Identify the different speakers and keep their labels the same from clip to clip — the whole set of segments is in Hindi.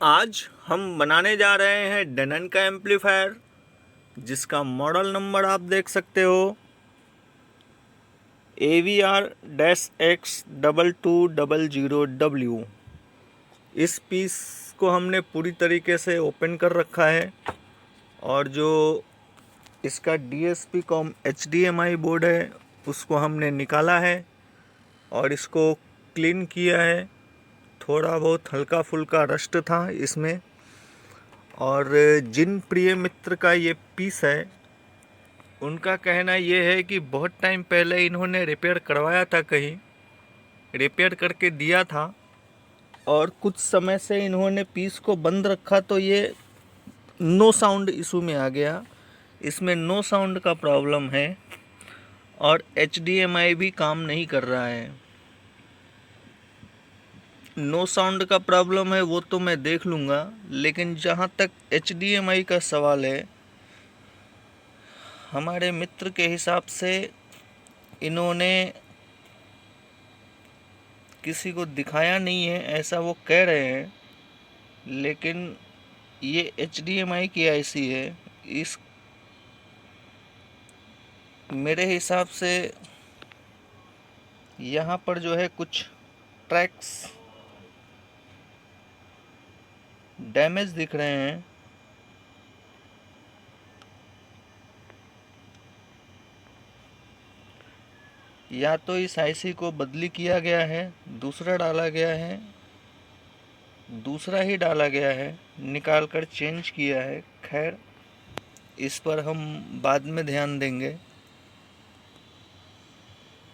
Speaker 1: आज हम बनाने जा रहे हैं डेनन का एम्पलीफायर, जिसका मॉडल नंबर आप देख सकते हो AVR-X2200W। इस पीस को हमने पूरी तरीके से ओपन कर रखा है और जो इसका DSP कॉम HDMI बोर्ड है उसको हमने निकाला है और इसको क्लीन किया है। थोड़ा बहुत हल्का फुल्का रस्ट था इसमें। और जिन प्रिय मित्र का ये पीस है उनका कहना ये है कि बहुत टाइम पहले इन्होंने रिपेयर करवाया था, कहीं रिपेयर करके दिया था और कुछ समय से इन्होंने पीस को बंद रखा तो ये नो साउंड इशू में आ गया। इसमें नो साउंड का प्रॉब्लम है और HDMI भी काम नहीं कर रहा है। नो साउंड का प्रॉब्लम है वो तो मैं देख लूँगा, लेकिन जहाँ तक HDMI का सवाल है, हमारे मित्र के हिसाब से इन्होंने किसी को दिखाया नहीं है ऐसा वो कह रहे हैं, लेकिन ये HDMI की IC है। इस मेरे हिसाब से यहाँ पर जो है कुछ ट्रैक्स डैमेज दिख रहे हैं। या तो इस IC को बदली किया गया है, दूसरा डाला गया है, दूसरा ही डाला गया है, निकाल कर चेंज किया है। खैर, इस पर हम बाद में ध्यान देंगे।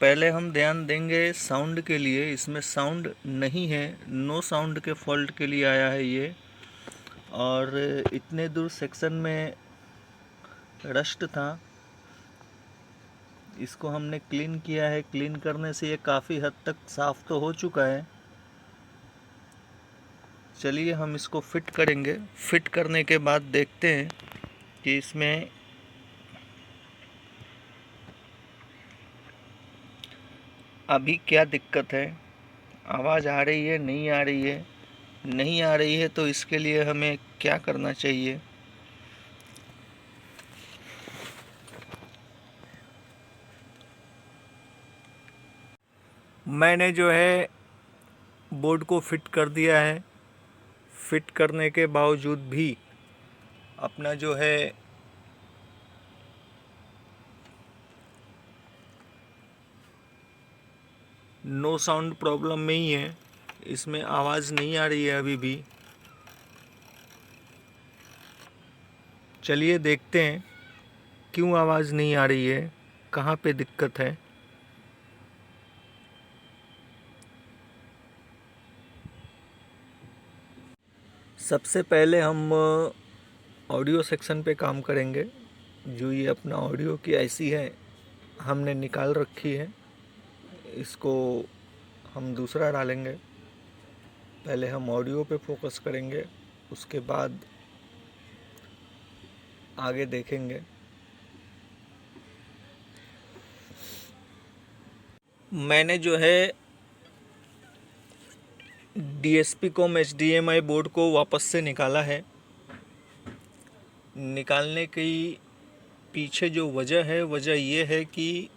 Speaker 1: पहले हम ध्यान देंगे साउंड के लिए। इसमें साउंड नहीं है, नो साउंड के फॉल्ट के लिए आया है ये। और इतने दूर सेक्शन में रस्ट था, इसको हमने क्लीन किया है। क्लीन करने से ये काफ़ी हद तक साफ़ तो हो चुका है। चलिए हम इसको फिट करेंगे। फिट करने के बाद देखते हैं कि इसमें अभी क्या दिक्कत है। आवाज़ आ रही है, नहीं आ रही है? नहीं आ रही है तो इसके लिए हमें क्या करना चाहिए। मैंने जो है बोर्ड को फिट कर दिया है। फिट करने के बावजूद भी अपना जो है नो साउंड प्रॉब्लम में ही है। इसमें आवाज़ नहीं आ रही है अभी भी। चलिए देखते हैं क्यों आवाज़ नहीं आ रही है, कहाँ पे दिक्कत है। सबसे पहले हम ऑडियो सेक्शन पे काम करेंगे। जो ये अपना ऑडियो की IC है हमने निकाल रखी है, इसको हम दूसरा डालेंगे। पहले हम ऑडियो पे फोकस करेंगे, उसके बाद आगे देखेंगे। मैंने जो है DSP कॉम HDMI बोर्ड को वापस से निकाला है। निकालने की पीछे जो वजह है, वजह ये है कि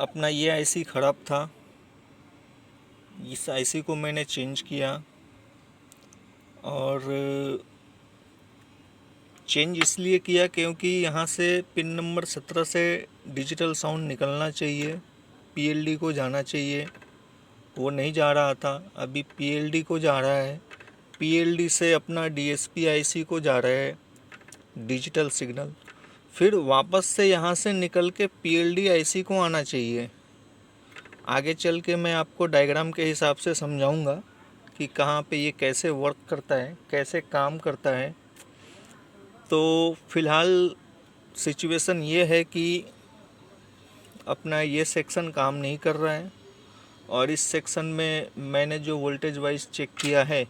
Speaker 1: अपना ये IC ख़राब था। इस IC को मैंने चेंज किया और चेंज इसलिए किया क्योंकि यहाँ से पिन नंबर 17 से डिजिटल साउंड निकलना चाहिए, PLD को जाना चाहिए। वो नहीं जा रहा था, अभी PLD को जा रहा है। PLD से अपना DSP IC को जा रहा है डिजिटल सिग्नल। फिर वापस से यहाँ से निकल के PLD IC को आना चाहिए। आगे चल के मैं आपको डायग्राम के हिसाब से समझाऊंगा कि कहाँ पे ये कैसे वर्क करता है, कैसे काम करता है। तो फ़िलहाल सिचुएशन ये है कि अपना ये सेक्शन काम नहीं कर रहा है और इस सेक्शन में मैंने जो वोल्टेज वाइज चेक किया है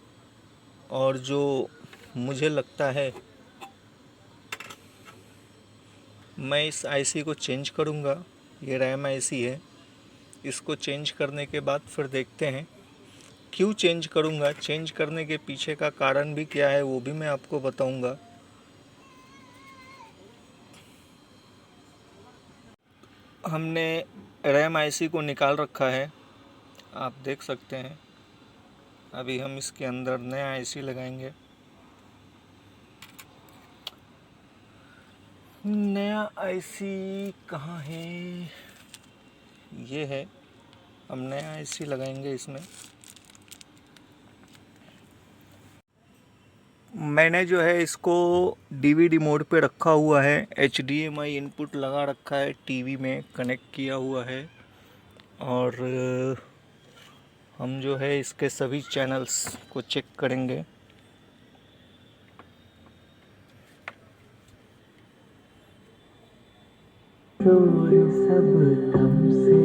Speaker 1: और जो मुझे लगता है, मैं इस IC को चेंज करूँगा। ये RAM IC है, इसको चेंज करने के बाद फिर देखते हैं क्यों चेंज करूँगा, चेंज करने के पीछे का कारण भी क्या है वो भी मैं आपको बताऊँगा। हमने रैम आईसी को निकाल रखा है, आप देख सकते हैं। अभी हम इसके अंदर नया आईसी लगाएंगे। नया आईसी कहाँ है, ये है। हम नया आईसी लगाएंगे इसमें। मैंने जो है इसको डीवीडी मोड पे रखा हुआ है, एचडीएमआई इनपुट लगा रखा है, टीवी में कनेक्ट किया हुआ है। और हम जो है इसके सभी चैनल्स को चेक करेंगे। सब थम से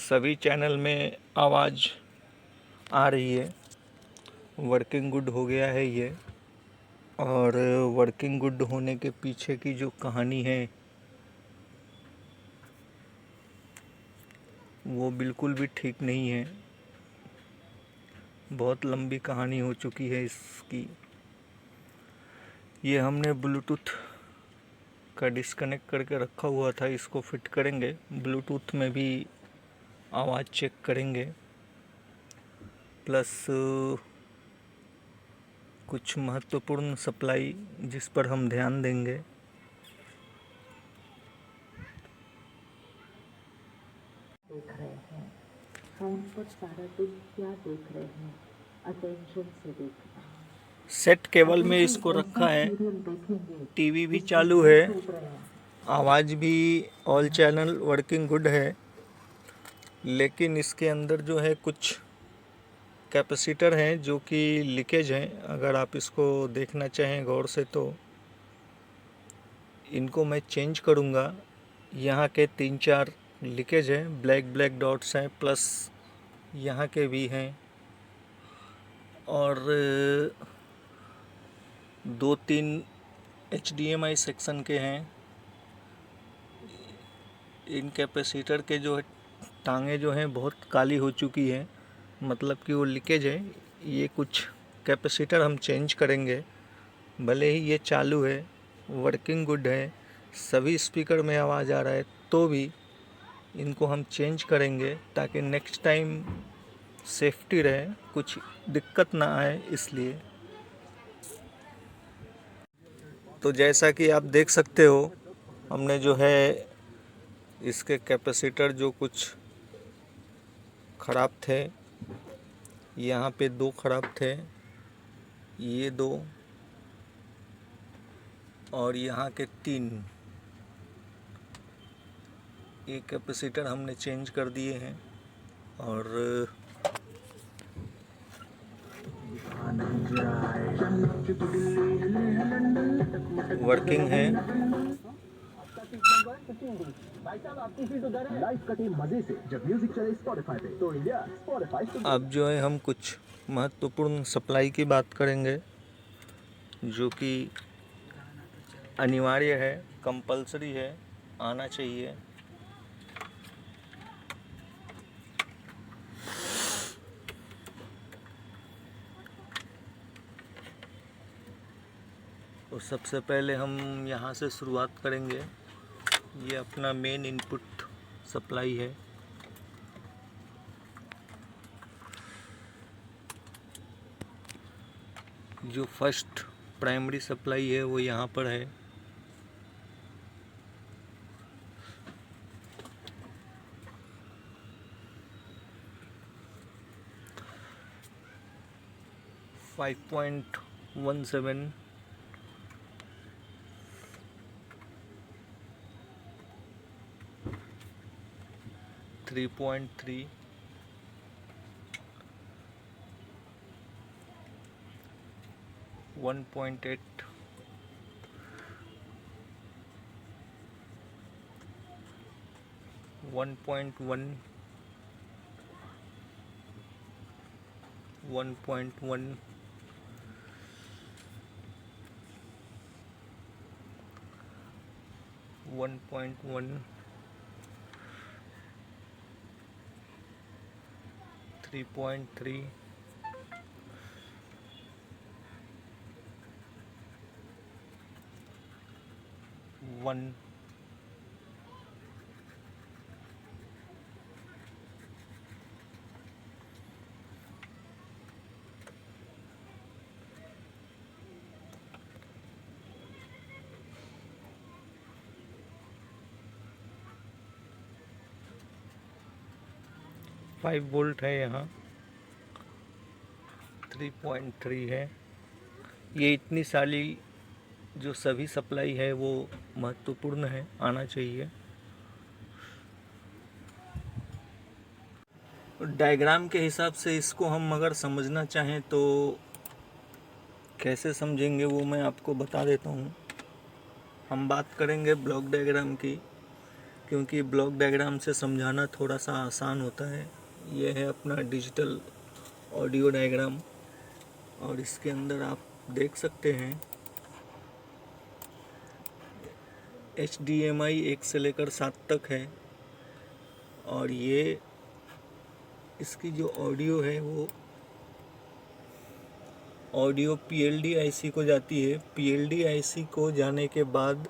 Speaker 1: सभी चैनल में आवाज़ आ रही है। वर्किंग गुड हो गया है ये। और वर्किंग गुड होने के पीछे की जो कहानी है वो बिल्कुल भी ठीक नहीं है। बहुत लंबी कहानी हो चुकी है इसकी। ये हमने ब्लूटूथ का डिस्कनेक्ट करके रखा हुआ था, इसको फिट करेंगे। ब्लूटूथ में भी आवाज़ चेक करेंगे, प्लस कुछ महत्वपूर्ण सप्लाई जिस पर हम ध्यान देंगे।
Speaker 2: देख रहे हैं फोन पर सारा दिन, क्या देख रहे हैं, अटेंशन से देखना।
Speaker 1: सेट केबल में इसको रखा है, टीवी भी चालू है, आवाज़ भी ऑल चैनल वर्किंग गुड है। लेकिन इसके अंदर जो है कुछ कैपेसिटर हैं जो कि लीकेज हैं। अगर आप इसको देखना चाहें गौर से तो इनको मैं चेंज करूँगा। यहाँ के 3-4 लीकेज हैं, ब्लैक ब्लैक डॉट्स हैं, प्लस यहाँ के भी हैं। और 2-3 HDMI सेक्शन के हैं। इन कैपेसिटर के जो है टांगे जो हैं बहुत काली हो चुकी हैं, मतलब कि वो लीकेज है। ये कुछ कैपेसिटर हम चेंज करेंगे। भले ही ये चालू है, वर्किंग गुड है, सभी स्पीकर में आवाज़ आ रहा है, तो भी इनको हम चेंज करेंगे ताकि नेक्स्ट टाइम सेफ्टी रहे, कुछ दिक्कत ना आए इसलिए। तो जैसा कि आप देख सकते हो, हमने जो है इसके कैपेसिटर जो कुछ ख़राब थे, यहाँ पे 2 ख़राब थे, ये 2 और यहाँ के 3, ये कैपेसिटर हमने चेंज कर दिए हैं। और वर्किंग है। अब जो है हम कुछ महत्वपूर्ण सप्लाई की बात करेंगे जो कि अनिवार्य है, कंपलसरी है, आना चाहिए। तो सबसे पहले हम यहाँ से शुरुआत करेंगे। ये अपना मेन इनपुट सप्लाई है। जो फर्स्ट प्राइमरी सप्लाई है वो यहाँ पर है। $5.17 3.3 1.8 1.1 1.1 1.1 3.3 1 5 वोल्ट है, यहाँ 3.3 है। ये इतनी सारी जो सभी सप्लाई है वो महत्वपूर्ण है, आना चाहिए। डायग्राम के हिसाब से इसको हम अगर समझना चाहें तो कैसे समझेंगे वो मैं आपको बता देता हूँ। हम बात करेंगे ब्लॉक डायग्राम की, क्योंकि ब्लॉक डायग्राम से समझाना थोड़ा सा आसान होता है। ये है अपना डिजिटल ऑडियो डायग्राम, और इसके अंदर आप देख सकते हैं HDMI 1 से लेकर 7 तक है, और ये इसकी जो ऑडियो है वो ऑडियो PLD IC को जाती है। PLD IC को जाने के बाद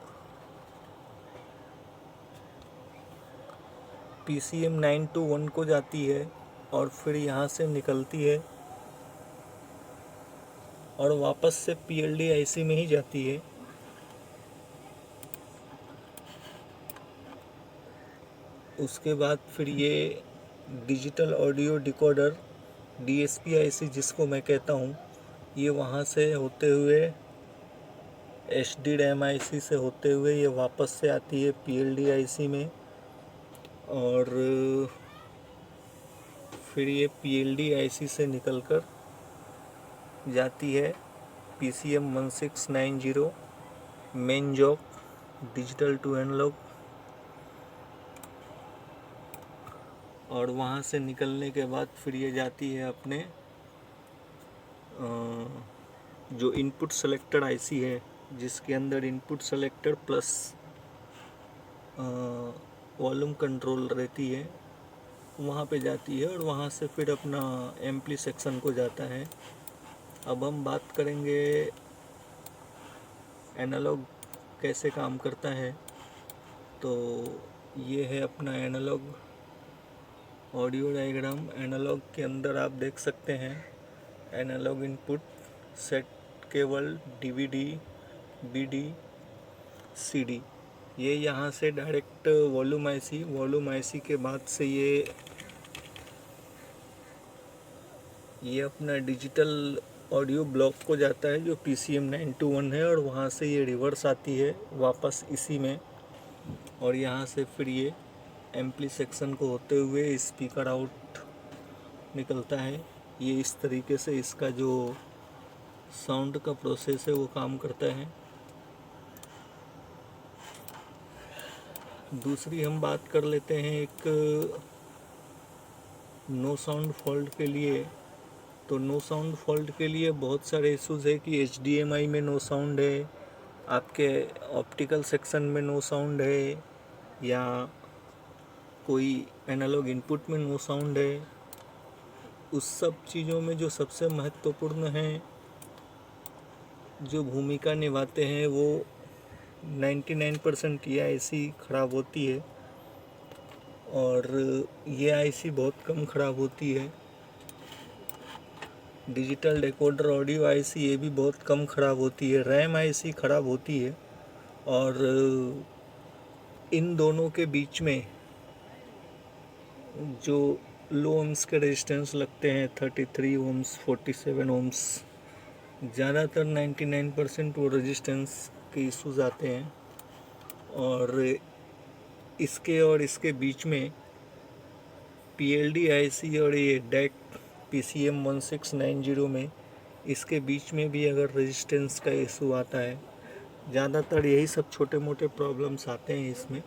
Speaker 1: PCM 921 को जाती है, और फिर यहाँ से निकलती है और वापस से PLD IC में ही जाती है। उसके बाद फिर ये digital audio decoder DSP IC जिसको मैं कहता हूँ, ये वहाँ से होते हुए HDRAM IC से होते हुए ये वापस से आती है PLD IC में, और फिर ये PLD IC से निकलकर जाती है PCM 1690 main jack digital to analogue, और वहाँ से निकलने के बाद फिर ये जाती है अपने जो इनपुट सेलेक्टर IC है, जिसके अंदर input selector plus volume control रहती है, वहाँ पे जाती है, और वहाँ से फिर अपना एम्पली सेक्शन को जाता है। अब हम बात करेंगे एनालॉग कैसे काम करता है। तो ये है अपना एनालॉग ऑडियो डायग्राम। एनालॉग के अंदर आप देख सकते हैं analogue input set cable DVD BD CD, ये यहाँ से डायरेक्ट वॉल्यूम IC के बाद से ये अपना डिजिटल ऑडियो ब्लॉक को जाता है जो PCM 921 है, और वहाँ से ये रिवर्स आती है वापस इसी में, और यहाँ से फिर ये एम्पली सेक्शन को होते हुए स्पीकर आउट निकलता है। ये इस तरीके से इसका जो साउंड का प्रोसेस है वो काम करता है। दूसरी हम बात कर लेते हैं एक नो साउंड फॉल्ट के लिए। तो नो साउंड फॉल्ट के लिए बहुत सारे इश्यूज़ है कि HDMI में नो साउंड है, आपके ऑप्टिकल सेक्शन में नो साउंड है, या कोई एनालॉग इनपुट में नो साउंड है। उस सब चीज़ों में जो सबसे महत्वपूर्ण है, जो भूमिका निभाते हैं, वो 99% ये IC ख़राब होती है, और ये IC बहुत कम ख़राब होती है। डिजिटल डेकोडर ऑडियो IC ये भी बहुत कम ख़राब होती है। RAM IC ख़राब होती है, और इन दोनों के बीच में जो लो ओम्स के रेजिस्टेंस लगते हैं 33 ओम्स 47 ओम्स, ज़्यादातर 99% वो रेजिस्टेंस के इश्यूज आते हैं। और इसके बीच में PLD IC और ये DAC PCM 1690 में इसके बीच में भी अगर रेजिस्टेंस का इशू आता है, ज़्यादातर यही सब छोटे मोटे प्रॉब्लम्स आते हैं इसमें।